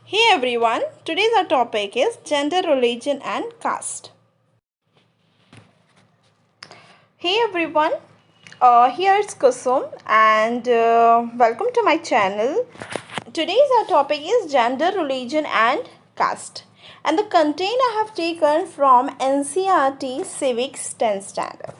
Hey everyone, today's our topic is gender, religion and caste. Hey everyone, here's Kusum and welcome to my channel. Today's our topic is gender, religion and caste. And the content I have taken from NCERT Civics 10th Standard.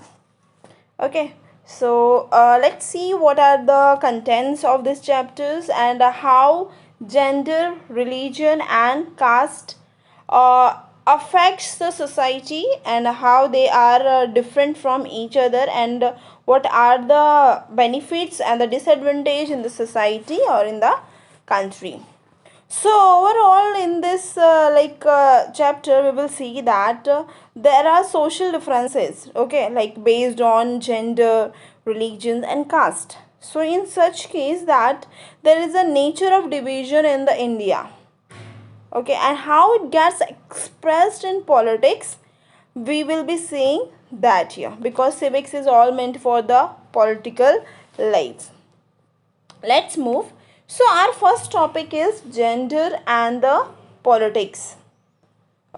Okay, so let's see what are the contents of these chapters and how gender, religion and caste affects the society and how they are different from each other, and what are the benefits and the disadvantage in the society or in the country. So overall in this chapter we will see that there are social differences, okay, like based on gender, religion and caste. So in such case that there is a nature of division in the India, okay, and how it gets expressed in politics, we will be seeing that here, because civics is all meant for the political life. Let's move. So our first topic is gender and the politics.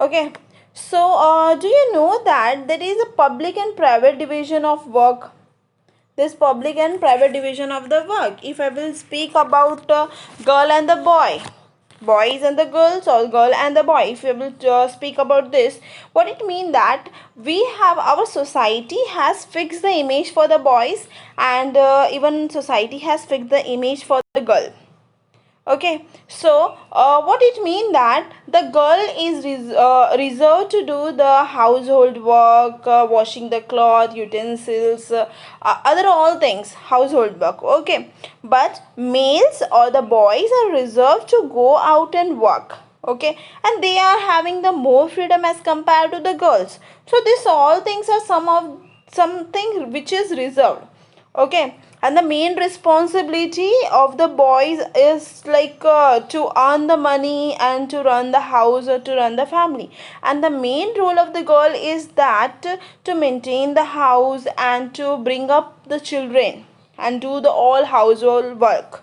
Okay, so do you know that there is a public and private division of work? This public and private division of the work, if I will speak about girl and the boys and the girls, or girl and the boy, if we will speak about this, what it mean that we have, our society has fixed the image for the boys, and even society has fixed the image for the girl. Okay, so what it mean that the girl is reserved to do the household work, washing the cloth, utensils, other all things, household work. Okay, but males or the boys are reserved to go out and work. Okay, and they are having the more freedom as compared to the girls. So this all things are something which is reserved. Okay, and the main responsibility of the boys is to earn the money and to run the house or to run the family, and the main role of the girl is that to maintain the house and to bring up the children and do the all household work.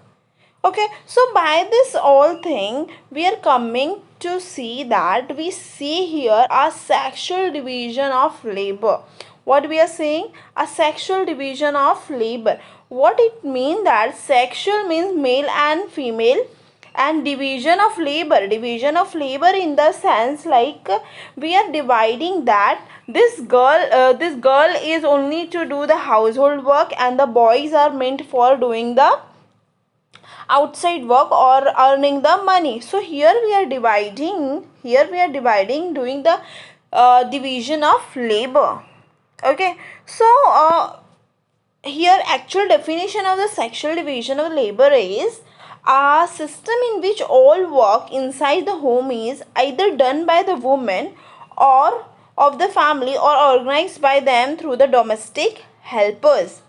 Okay, so by this all thing we are coming to see that we see here a sexual division of labor. What we are saying, a sexual division of labor. What it mean that sexual means male and female, and division of labor in the sense like we are dividing that this girl is only to do the household work and the boys are meant for doing the outside work or earning the money. So here we are dividing doing the division of labor. Okay, so here actual definition of the sexual division of labor is a system in which all work inside the home is either done by the woman or of the family or organized by them through the domestic helpers.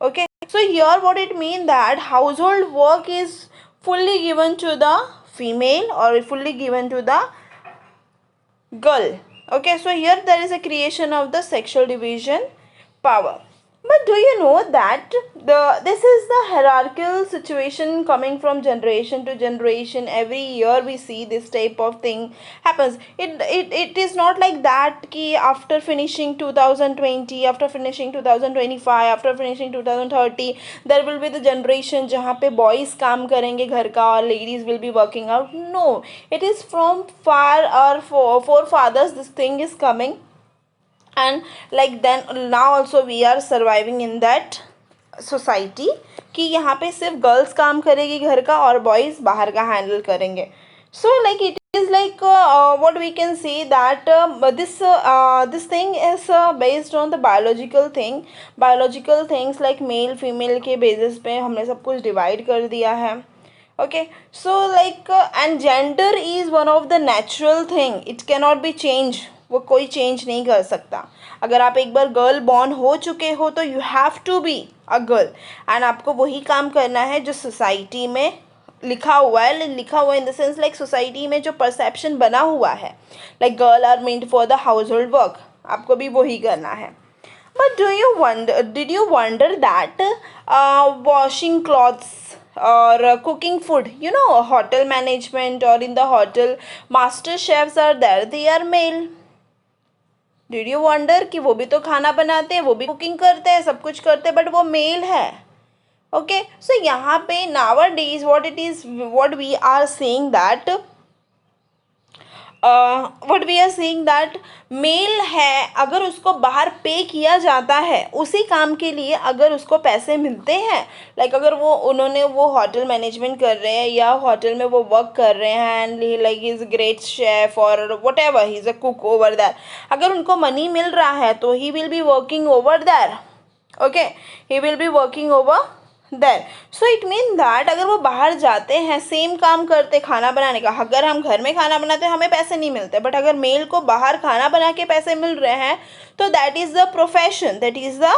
Okay, so here what it means that household work is fully given to the female or fully given to the girl. Okay, so here there is a creation of the sexual division power. But do you know that this is the hierarchical situation coming from generation to generation? Every year we see this type of thing happens. It is not like that ki after finishing 2020, after finishing 2025, after finishing 2030, there will be the generation जहाँ पे boys काम करेंगे घर का और ladies will be working out. No, it is from far or forefathers this thing is coming, and like then now also we are surviving in that society कि यहाँ पे सिर्फ गर्ल्स काम करेगी घर का और बॉयज़ बाहर का हैंडल करेंगे. So like it is like what we can say that this thing is based on the biological things like male female के basis पे हमने सब कुछ divide कर दिया है. Okay, so like and gender is one of the natural thing, it cannot be changed. वो कोई चेंज नहीं कर सकता. अगर आप एक बार गर्ल बॉर्न हो चुके हो तो you have to be a girl, and आपको वही काम करना है जो सोसाइटी में लिखा हुआ है. लिखा हुआ in the sense like society में जो परसेप्शन बना हुआ है, like girl are meant for the household work, आपको भी वही करना है. But did you wonder that washing clothes or cooking food, hotel management, or in the hotel master chefs are there, they are male. Did you wonder कि वो भी तो खाना बनाते हैं, वो भी कुकिंग करते हैं, सब कुछ करते हैं, बट वो मेल है. ओके, सो यहाँ पे nowadays what we are saying that what we are seeing that male है, अगर उसको बाहर पे किया जाता है उसी काम के लिए, अगर उसको पैसे मिलते हैं, लाइक अगर वो होटल मैनेजमेंट कर रहे हैं या होटल में वो वर्क कर रहे हैं and like is great chef और whatever he is a cook over there, अगर उनको मनी मिल रहा है तो he will be working over there. Okay, he will be working over then. So it mean that अगर वो बाहर जाते हैं, सेम काम करते खाना बनाने का, अगर हम घर में खाना बनाते हैं हमें पैसे नहीं मिलते, बट अगर मेल को बाहर खाना बना के पैसे मिल रहे हैं तो that is the profession, that is the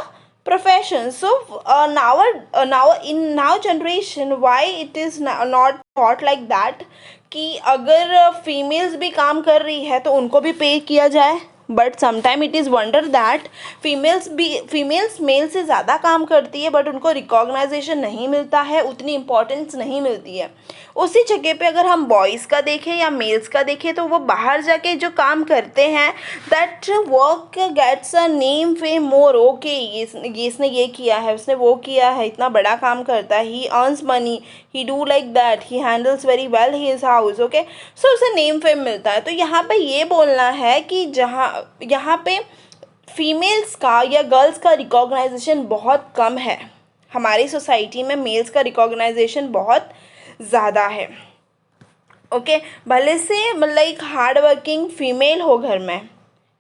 profession. So now in now generation why it is not thought like that कि अगर फीमेल्स भी काम कर रही है तो उनको भी पे किया जाए. But sometime it is wonder that females male से ज़्यादा काम करती है बट उनको रिकॉग्नाइजेशन नहीं मिलता है, उतनी इम्पोर्टेंस नहीं मिलती है. उसी जगह पे अगर हम बॉयज़ का देखें या मेल्स का देखें तो वो बाहर जाके जो काम करते हैं that work gets a name fame more. Okay, इसने ये किया है, उसने वो किया है, इतना बड़ा काम करता है, he earns money, he do like that, he handles very well his house. Okay, so उसे नेम फेम मिलता है. तो यहाँ पे ये बोलना है कि यहाँ पे फीमेल्स का या गर्ल्स का रिकॉग्नाइजेशन बहुत कम है. हमारी सोसाइटी में मेल्स का रिकॉग्नाइजेशन बहुत ज़्यादा है. ओके, भले से लाइक हार्ड वर्किंग फीमेल हो घर में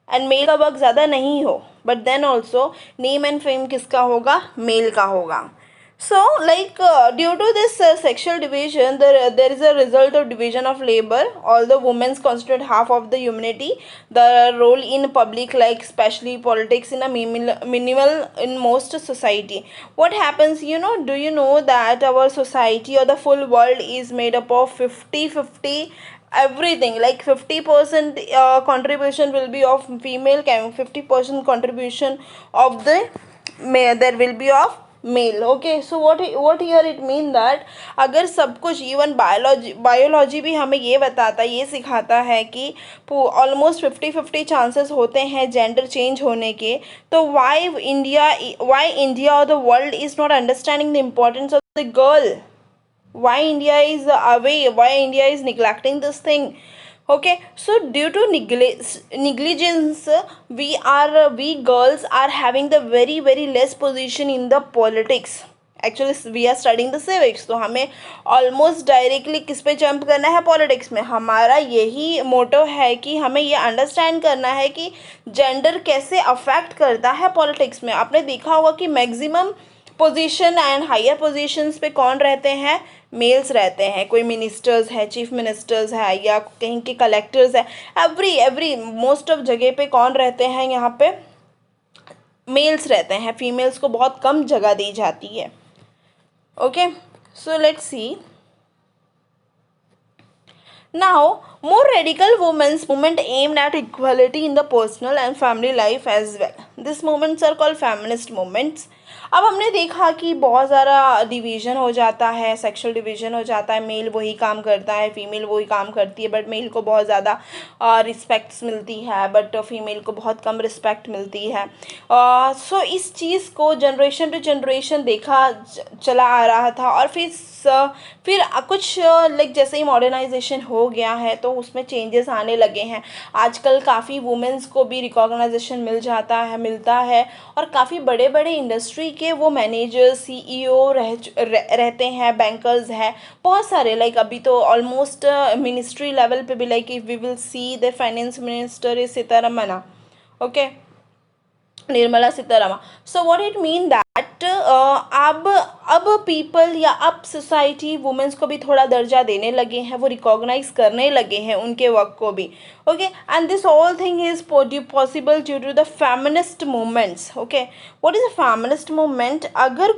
एंड मेल का वर्क ज़्यादा नहीं हो, but then also name and fame किसका होगा? मेल का होगा. So, like due to this sexual division, there is a result of division of labor. Although women constitute half of the humanity, the role in public, like especially politics, in a minimal in most society. What happens? Do you know that our society or the full world is made up of 50-50? Everything like 50% contribution will be of female, 50% contribution of the male, there will be of male. Okay, so what here it mean that अगर सब कुछ even biology भी हमें ये बताता, ये सिखाता है कि ऑलमोस्ट 50-50 चांसेस होते हैं जेंडर चेंज होने के, तो वाई इंडिया और the world is not understanding the importance of the girl? Why India is away? Why India is neglecting this thing? Okay, so due to negligence, we girls are having the very less position in the politics. Actually we are studying the civics, तो हमें almost directly किस पे jump करना है? Politics में. हमारा यही मोटो है कि हमें ये अंडरस्टैंड करना है कि जेंडर कैसे अफेक्ट करता है पॉलिटिक्स में. आपने देखा होगा कि maximum position and higher positions पे कौन रहते हैं? मेल्स रहते हैं. कोई मिनिस्टर्स है, चीफ मिनिस्टर्स है, या कहीं के कलेक्टर्स है, एवरी मोस्ट ऑफ जगह पे कौन रहते हैं? यहाँ पे मेल्स रहते हैं. फीमेल्स को बहुत कम जगह दी जाती है. Okay, so let's see now. More radical women's movement aimed at equality in the personal and family life as well. These movements are called feminist movements. अब हमने देखा कि बहुत ज़्यादा डिवीज़न हो जाता है, सेक्शुअल डिवीज़न हो जाता है. मेल वही काम करता है, फीमेल वही काम करती है, बट मेल को बहुत ज़्यादा रिस्पेक्ट्स मिलती है, बट फीमेल को बहुत कम रिस्पेक्ट मिलती है. सो इस चीज़ को जनरेशन टू जनरेशन देखा चला आ रहा था. और फिर कुछ लाइक जैसे ही मॉडर्नाइजेशन हो गया है तो उसमें चेंजेस आने लगे हैं. आजकल काफ़ी वुमेंस को भी रिकॉग्नाइजेशन मिलता है और काफ़ी बड़े बड़े इंडस्ट्री के वो मैनेजर, सीईओ रहते हैं, बैंकर्स हैं, बहुत सारे. लाइक अभी तो ऑलमोस्ट मिनिस्ट्री लेवल पे भी, like if we will see the finance minister is Sitharaman. Okay, Nirmala Sitharaman. So what it mean that अब पीपल या अब सोसाइटी वुमेन्स को भी थोड़ा दर्जा देने लगे हैं, वो रिकॉग्नाइज करने लगे हैं उनके वर्क को भी. Okay, and this all thing is possible due to the feminist movements. Okay, what is a feminist movement? अगर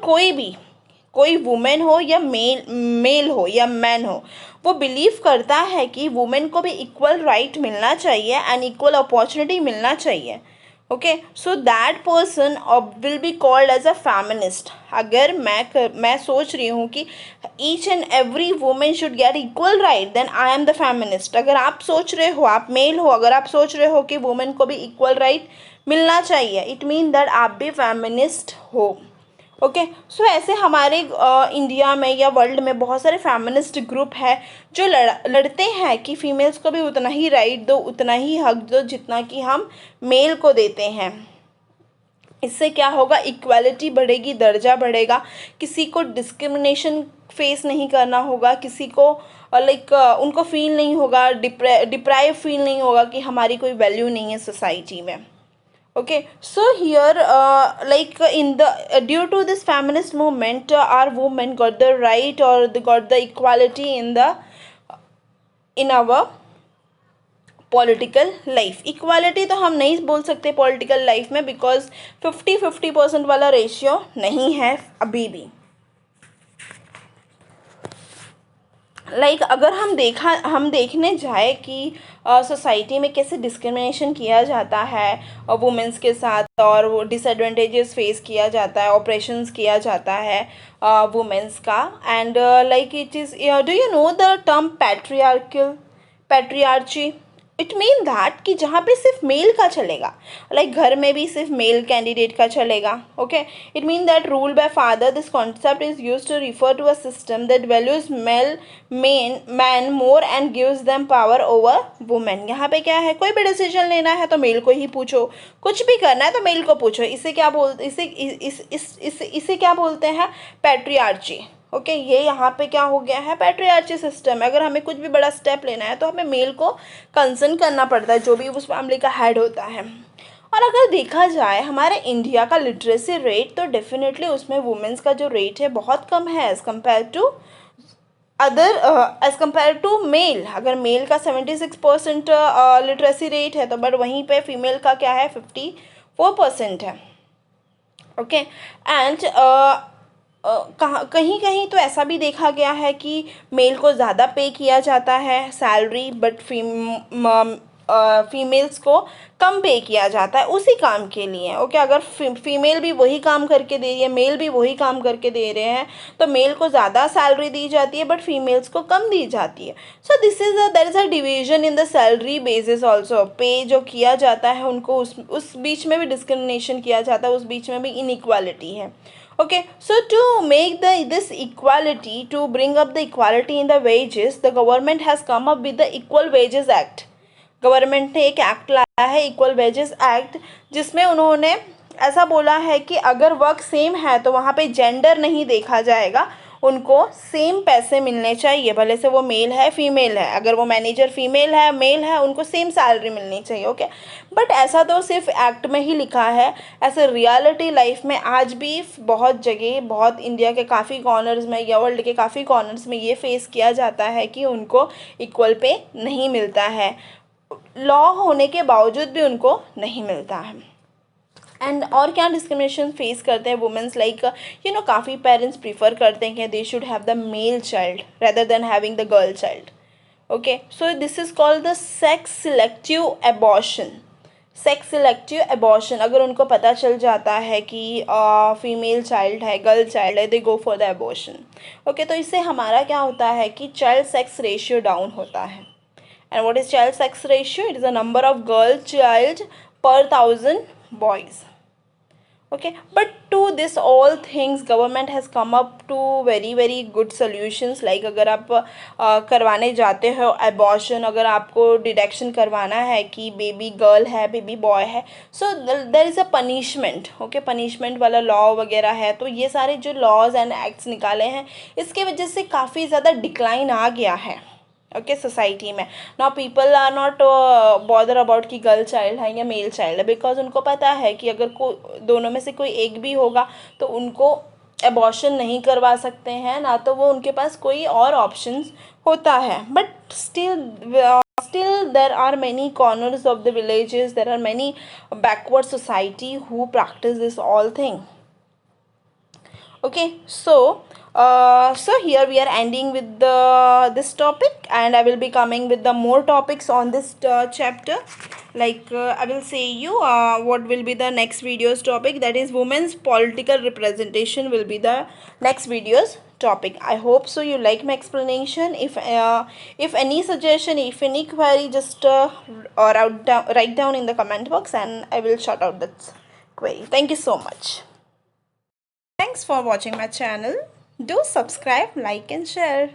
कोई वुमेन हो या मेल हो या मैन हो, वो बिलीव करता है कि वुमेन को भी इक्वल राइट मिलना चाहिए एंड इक्वल अपॉर्चुनिटी मिलना चाहिए. Okay, so that person will be called as a feminist. अगर मैं सोच रही हूँ कि each and every women should get equal right, then I am the feminist. अगर आप सोच रहे हो, आप मेल हो, अगर आप सोच रहे हो कि वुमेन को भी इक्वल राइट मिलना चाहिए, इट मीन दैट आप भी फेमिनिस्ट हो। ओके, सो ऐसे हमारे इंडिया में या वर्ल्ड में बहुत सारे फेमिनिस्ट ग्रुप है जो लड़ते हैं कि फीमेल्स को भी उतना ही राइट दो, उतना ही हक दो जितना कि हम मेल को देते हैं। इससे क्या होगा, इक्वालिटी बढ़ेगी, दर्जा बढ़ेगा, किसी को डिस्क्रिमिनेशन फेस नहीं करना होगा, किसी को उनको फील नहीं होगा, डिप्राइव फील नहीं होगा कि हमारी कोई वैल्यू नहीं है सोसाइटी में। Okay, so here like in the due to this feminist movement, our women got the right or they got the equality in our political life. Equality तो हम नहीं बोल सकते पॉलिटिकल लाइफ में, बिकॉज 50-50% वाला रेशियो नहीं है अभी भी। अगर हम देखने जाए कि सोसाइटी में कैसे डिस्क्रिमिनेशन किया जाता है वुमेंस के साथ, और वो डिसएडवांटेजेस फेस किया जाता है, ऑपरेशंस किया जाता है वुमेंस का। And it is, do you know the term patriarchy? It mean that कि जहाँ पे सिर्फ मेल का चलेगा, घर में भी सिर्फ मेल कैंडिडेट का चलेगा। Okay, it mean that rule by father, this concept is used to refer to a system that values man more and gives them power over women. यहाँ पे क्या है, कोई भी डिसीजन लेना है तो मेल को ही पूछो, कुछ भी करना है तो मेल को पूछो। इसे क्या बोलते इसे क्या बोलते हैं, पैट्रियार्ची। ओके, ये यहाँ पे क्या हो गया है, पैट्रियार्ची सिस्टम है। अगर हमें कुछ भी बड़ा स्टेप लेना है तो हमें मेल को कंसर्न करना पड़ता है, जो भी उस फैमिली का हेड होता है। और अगर देखा जाए हमारे इंडिया का लिटरेसी रेट, तो डेफिनेटली उसमें वुमेन्स का जो रेट है बहुत कम है एज़ कम्पेयर टू मेल। अगर मेल का 76% लिटरेसी रेट है, तो बट वहीं पे फीमेल का क्या है, 54% है। ओके, एंड कहीं कहीं तो ऐसा भी देखा गया है कि मेल को ज़्यादा पे किया जाता है सैलरी, बट फीमेल्स को कम पे किया जाता है उसी काम के लिए। ओके, अगर फीमेल भी वही काम करके दे रही है, मेल भी वही काम करके दे रहे हैं, तो मेल को ज़्यादा सैलरी दी जाती है बट फीमेल्स को कम दी जाती है। So there is a division in the salary basis also. Pay जो किया जाता है उनको उस बीच में भी डिस्क्रिमिनेशन किया जाता है, उस बीच में भी इनइक्वालिटी है। Okay, so to make this equality, to bring up the equality in the wages, the government has come up with the Equal Wages Act. Government ने एक एक्ट लाया है, इक्वल वेजेस एक्ट, जिसमें उन्होंने ऐसा बोला है कि अगर वर्क सेम है तो वहाँ पे जेंडर नहीं देखा जाएगा, उनको सेम पैसे मिलने चाहिए, भले से वो मेल है फीमेल है। अगर वो मैनेजर फीमेल है मेल है, उनको सेम सैलरी मिलनी चाहिए। ओके, बट ऐसा तो सिर्फ एक्ट में ही लिखा है, ऐसे रियलिटी लाइफ में आज भी बहुत जगह, बहुत इंडिया के काफ़ी कॉर्नर्स में या वर्ल्ड के काफ़ी कॉर्नर्स में ये फेस किया जाता है कि उनको इक्वल पे नहीं मिलता है, लॉ होने के बावजूद भी उनको नहीं मिलता है। एंड और क्या डिस्क्रिमिनेशन फेस करते हैं वुमेन्स, काफ़ी पेरेंट्स प्रीफर करते हैं कि they should have the male child rather than having the girl child. Okay, so this is called the sex selective abortion. Sex selective abortion, अगर उनको पता चल जाता है कि फीमेल चाइल्ड है, गर्ल चाइल्ड है, they go for the abortion. Okay, तो इससे हमारा क्या होता है कि चाइल्ड सेक्स रेशियो डाउन होता है। And what is child sex ratio? It is the number of girl child per 1,000 boys. Okay, but to this all things government has come up to very good solutions. अगर आप करवाने जाते हो abortion, अगर आपको deduction करवाना है कि बेबी गर्ल है बेबी बॉय है, so there is a punishment. Okay, punishment वाला लॉ वगैरह है। तो ये सारे जो लॉज एंड एक्ट्स निकाले हैं, इसके वजह से काफ़ी ज़्यादा डिक्लाइन आ गया है ओके सोसाइटी में। Now people are not bother about कि गर्ल चाइल्ड है या मेल चाइल्ड है, बिकॉज उनको पता है कि अगर दोनों में से कोई एक भी होगा तो उनको एबॉर्शन नहीं करवा सकते हैं, ना तो वो उनके पास कोई और ऑप्शंस होता है। But still there are many corners of the villages, there are many backward society who practice this all thing. Okay, so here we are ending with this topic, and I will be coming with the more topics on this chapter. like I will say you what will be the next video's topic, that is women's political representation will be the next video's topic. I hope so you like my explanation. If any suggestion, if any query, just or write down in the comment box and I will sort out that query. Thank you so much. Thanks for watching my channel. Do subscribe, like and share.